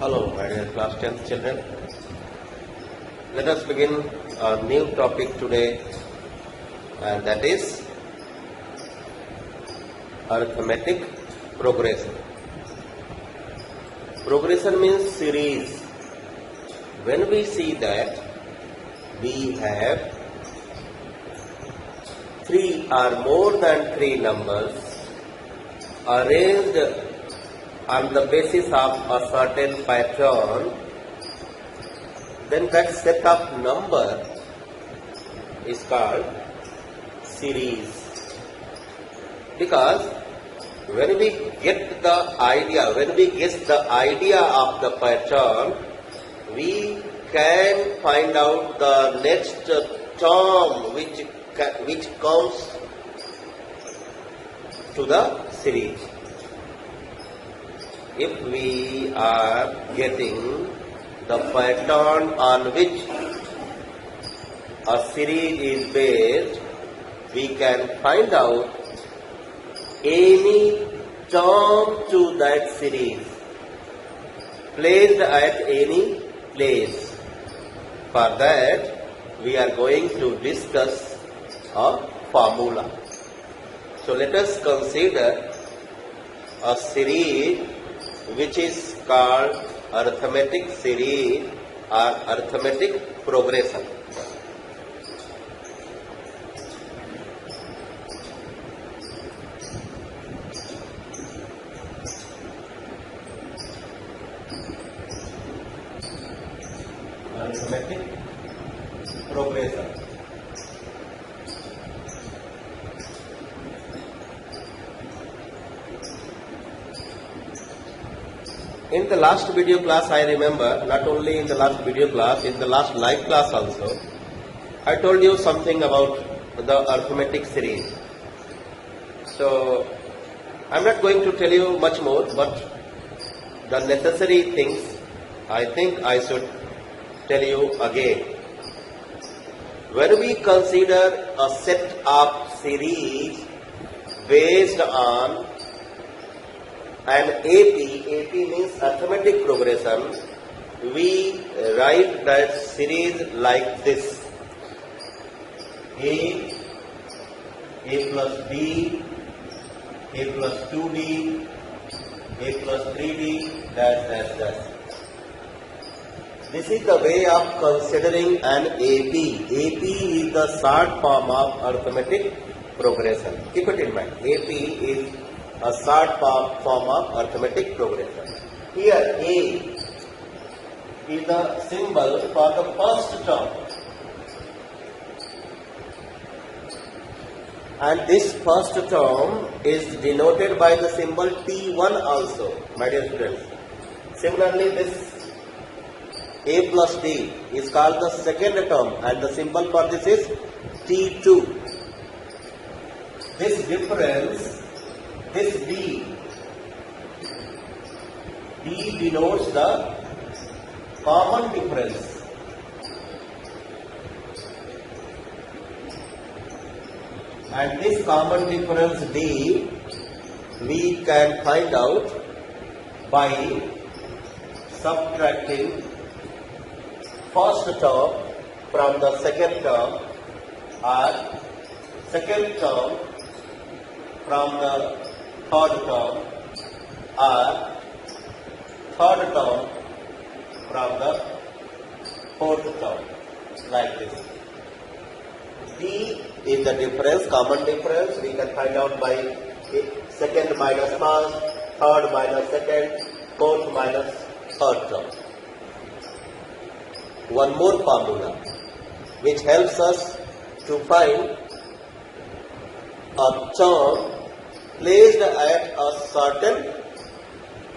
Hello, my dear class 10th children. Let us begin a new topic today, and that is arithmetic progression. Progression means series. When we see that we have three or more than three numbers arranged on the basis of a certain pattern, then that set of number is called series. Because when we get the idea, when we guess the idea of the pattern, we can find out the next term which comes to the series. If we are getting the pattern on which a series is based, we can find out any term to that series placed at any place. For that, we are going to discuss a formula. So let us consider a series which is called arithmetic series or arithmetic progression. Arithmetic progression. In the last video class, I remember, not only in the last video class, in the last live class also, I told you something about the arithmetic series. So, I am not going to tell you much more, but the necessary things I think I should tell you again. When we consider a set of series based on an AP means arithmetic progression, we write that series like this: A plus B, A plus 2D, A plus 3D, dash. This is the way of considering an AP. AP is the short form of arithmetic progression. Keep it in mind. AP is a short form of arithmetic progression. Here A is the symbol for the first term, and this first term is denoted by the symbol T1 also, my dear students. Similarly, this A plus D is called the second term, and the symbol for this is T2. This difference, this D denotes the common difference. And this common difference D we can find out by subtracting first term from the second term, or second term from the third term, or third term from the fourth term, like this. D is the difference, common difference. We can find out by second minus first, third minus second, fourth minus third term. One more formula which helps us to find a term placed at a certain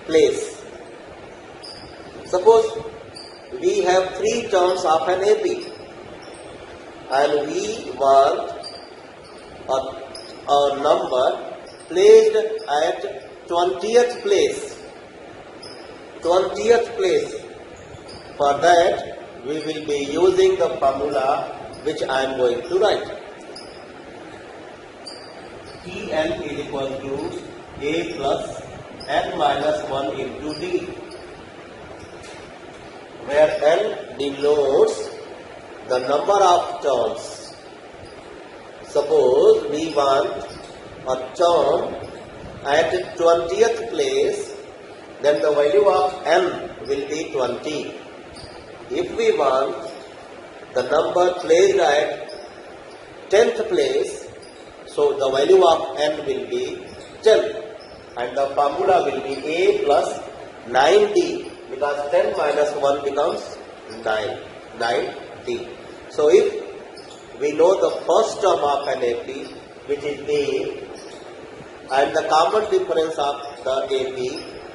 place. Suppose we have three terms of an AP and we want a number placed at 20th place. 20th place. For that, we will be using the formula which I am going to write. Tn is equal to A plus n minus 1 into D. where n denotes the number of terms. Suppose we want a term at 20th place, then the value of n will be 20. If we want the number placed at 10th place, so the value of n will be 10, and the formula will be a plus 9d, because 10 minus 1 becomes 9d. So if we know the first term of an AP, which is a, and the common difference of the AP,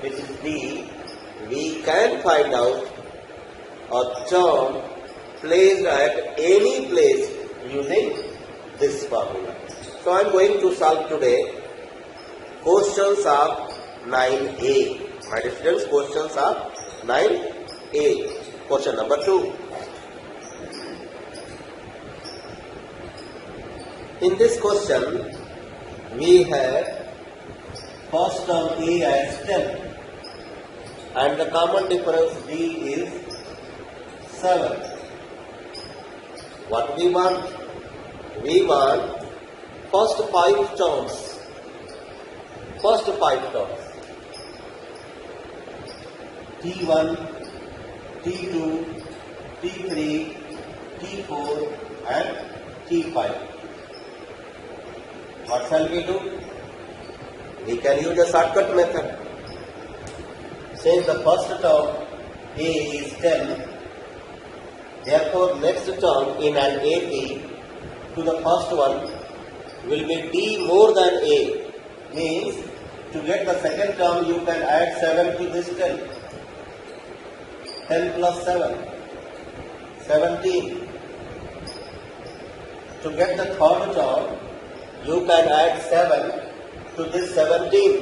which is b, we can find out a term placed at any place using this formula. So I am going to solve today questions of 9a. My dear students, questions of 9a. Question number 2. In this question, we have first term a as 10 and the common difference b is 7. What we want? We want first 5 terms. First 5 terms. T1, T2, T3, T4 and T5. What shall we do? We can use the shortcut method. Since the first term a is 10, therefore next term in an AP to the first one will be d more than a. Means to get the second term you can add 7 to this 10. 10 plus 7, 17. To get the third term, you can add 7 to this 17,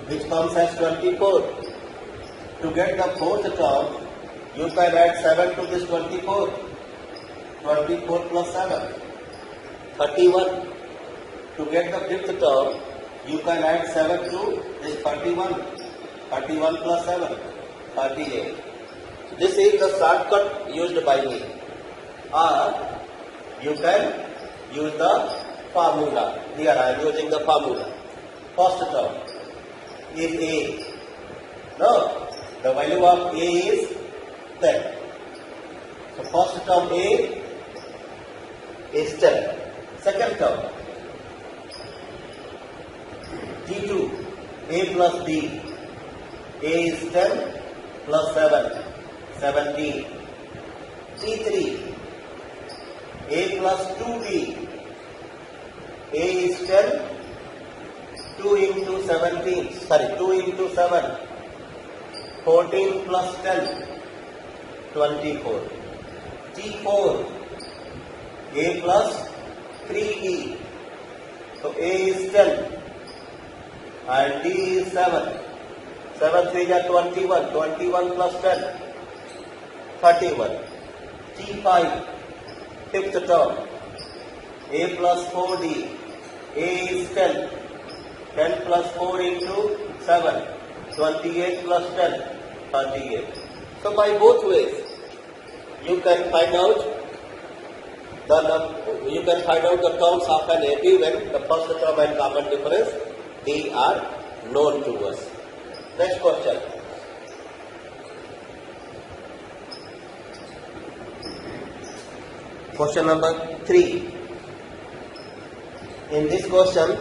which comes as 24. To get the fourth term, you can add 7 to this 24. 24 plus 7, 31. To get the fifth term, you can add 7 to this 31. 31 plus 7, 38. This is the shortcut used by me. Or you can use the formula. Here I am using the formula. First term is a. No, the value of a is 10. So first term a is 10. Second term T2, a plus b. A is 10 plus 7, 17. T3, a plus 2b. A is 10, 2 into 17, 2 into 7, 14 plus 10, 24. T4, a plus 3b. So a is 10 and d is 7. 7 3 is 21, 21 plus 10, 31. T5, fifth term, a plus 4d, a is 10, 10 plus 4 into 7, 28 plus 10, 38. So by both ways, you can find out the terms of an AP when the first term and common difference they are known to us. Next question. Question number 3. In this question,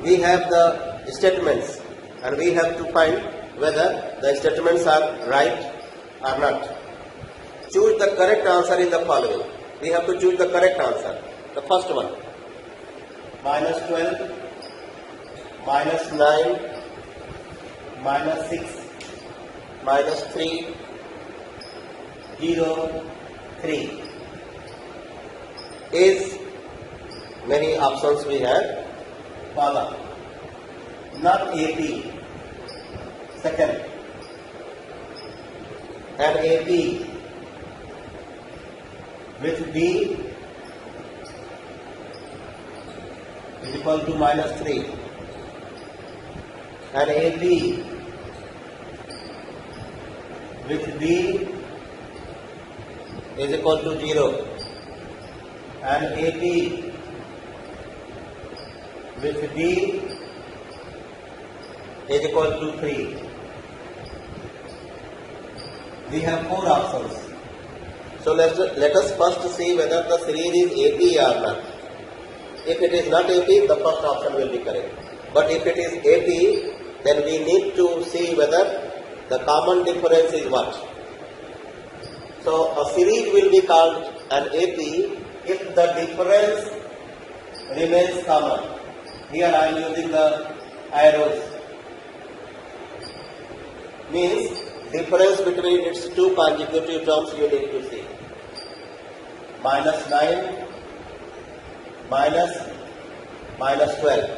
we have the statements and we have to find whether the statements are right or not. Choose the correct answer in the following. We have to choose the correct answer. The first one, minus 12, minus 9, minus 6, minus 3, 0, 3. Is many options we have. Follow. Not AP. Second. And AP with B is equal to minus 3. And AB with D is equal to 0 and AP with D is equal to 3. We have 4 options. So let us first see whether the series is AP or not. If it is not AP, the first option will be correct. But if it is AP, then we need to see whether the common difference is what. So a series will be called an AP if the difference remains common. Here I am using the arrows. Means difference between its two consecutive terms you need to see. Minus 9 minus 12.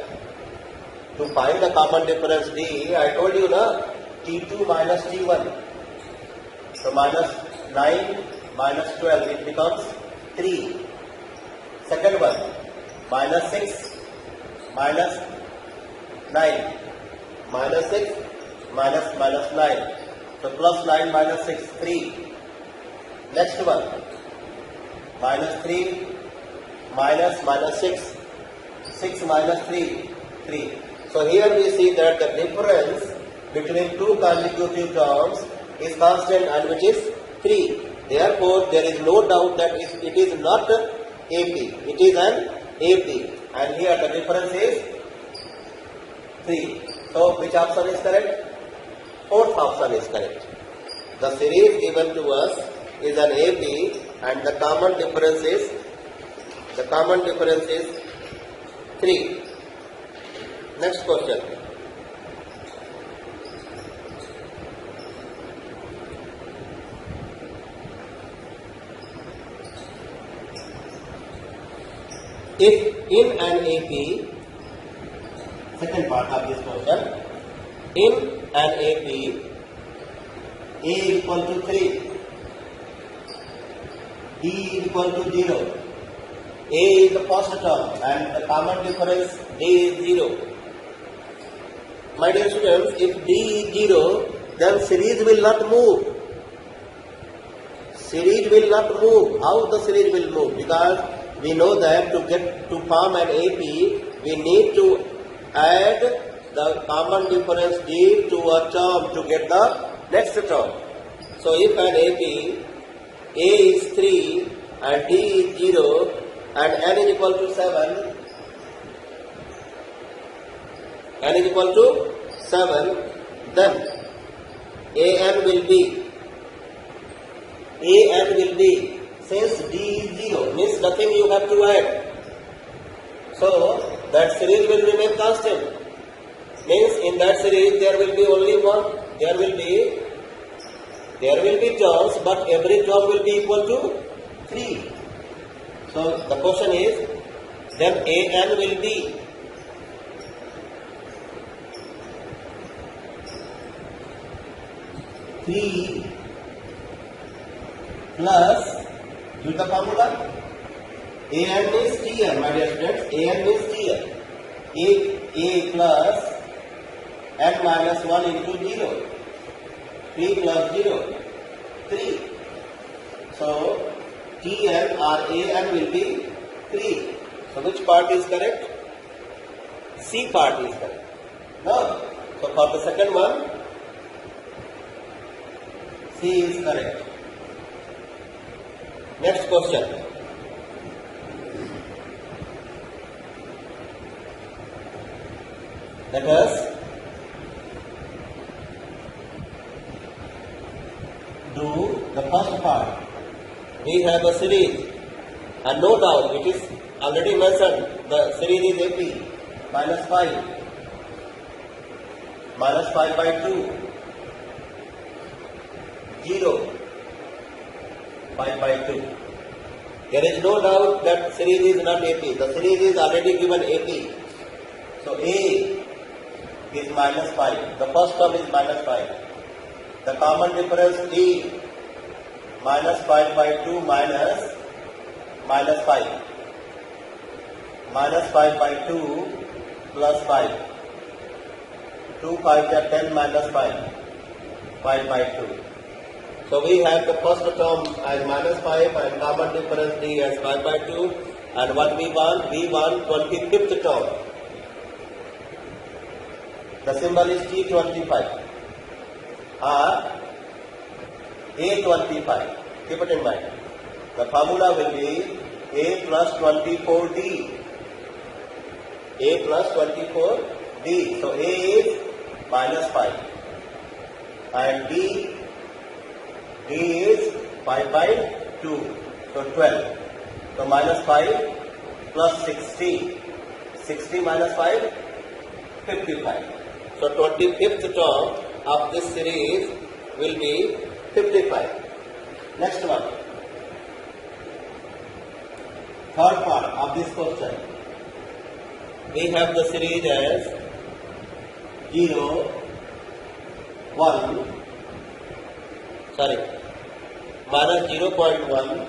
To find the common difference D, I told you na T2 minus T1. So minus 9 minus 12, it becomes 3. Second one, minus 6 minus 9. Minus 6 minus 9. So plus 9 minus 6, 3. Next one, minus 3 minus 6. 6 minus 3, 3. So here we see that the difference between two consecutive terms is constant and which is 3. Therefore, there is no doubt that it is not AP. It is an AP. And here the difference is 3. So which option is correct? Fourth option is correct. The series given to us is an AP and the common difference is 3. Next question. If in an AP, second part of this question, in an AP, A is equal to 3, D is equal to 0, A is the first term and the common difference D is 0. My dear students, if D is 0, then series will not move. Series will not move. How the series will move? Because we know that to form an AP, we need to add the common difference D to a term to get the next term. So if an AP, A is 3 and D is 0 and N is equal to 7, N is equal to 7, then AN will be, since D is 0, means nothing you have to add. So that series will remain constant. Means in that series there will be only one, there will be terms, but every term will be equal to 3. So the question is, then AN will be Three plus, use the formula, AN means TN, my dear students, AN means TN. A plus N minus 1 into 0. 3 plus 0, 3. So Tn or An will be 3. So which part is correct? C part is correct. No. So for the second one, C is correct. Next question. Let us do the first part. We have a series and no doubt it is already mentioned, the series is AP, minus 5 by 2, 0, 5 by 2. There is no doubt that series is not AP. The series is already given AP. So A is minus 5. The first term is minus 5. The common difference D, minus 5 by 2 minus 5. Minus 5 by 2 plus 5. 2 5 are 10 minus 5. 5 by 2. So we have the first term as minus 5 and common difference D as 5 by 2. And what we want? We want 25th term. The symbol is T25 or A25. Keep it in mind. The formula will be A plus 24D. A plus 24D. So A is minus 5 and D is 5 by 2. So 12. So minus 5 plus 60. 60 minus 5, 55. So 25th term of this series will be 55. Next one. Third part of this question. We have the series as 0, 1, minus 0.1,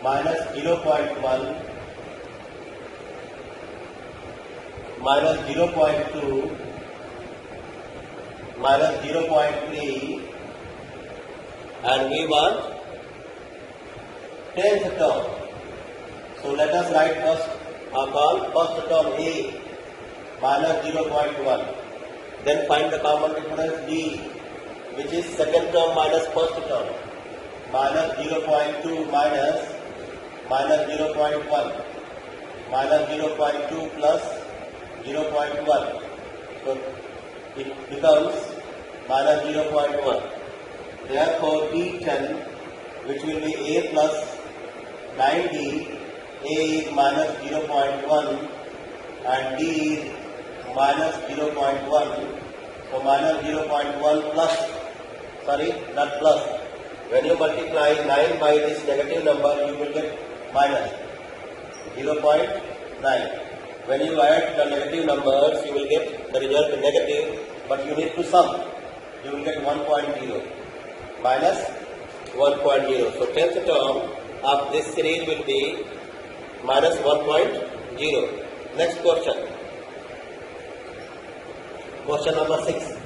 minus 0.1, minus 0.2, minus 0.3, and we want 10th term. So let us write first term A minus 0.1. Then find the common difference D, which is second term minus first term. Minus 0.2 minus 0.1 minus 0.2 plus 0.1. So it becomes minus 0.1. Therefore D10, which will be A plus 9D, A is minus 0.1 and D is minus 0.1. So minus 0.1 plus, not plus. When you multiply 9 by this negative number, you will get minus 0.9. When you add the negative numbers, you will get the result negative, but you need to sum. You will get 1.0 minus 1.0. So 10th term of this series will be minus 1.0. Next question. Question number 6.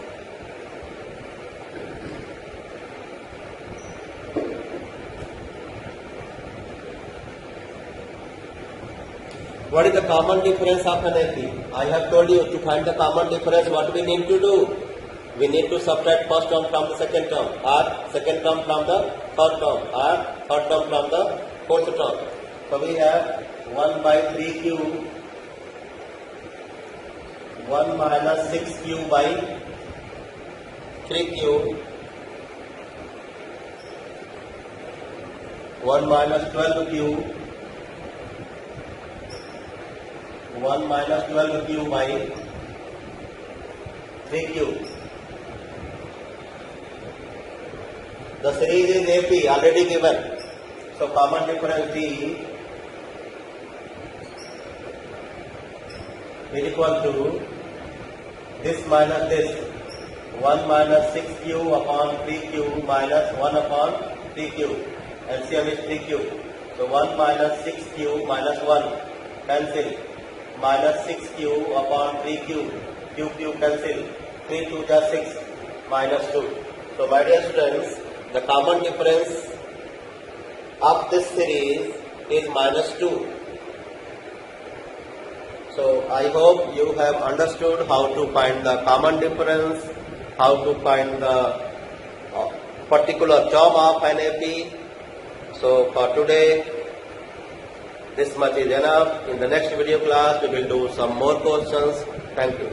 What is the common difference of an AP? I have told you to find the common difference. What we need to do? We need to subtract first term from the second term, or second term from the third term, or third term from the fourth term. So we have 1 by 3q, 1 minus 6q by 3q, 1 minus 12q, 1 minus 12q by 3q. The series is AP already given. So common difference D is equal to this minus this. 1 minus 6q upon 3q minus 1 upon 3q. LCM is 3q. So 1 minus 6q minus 1 cancel. Minus 6q upon 3q. Q cancel. 3 2 just 6 minus 2. So my dear students, the common difference of this series is minus 2. So I hope you have understood how to find the common difference, how to find the particular term of an AP. So for today, this much is enough. In the next video class, we will do some more questions. Thank you.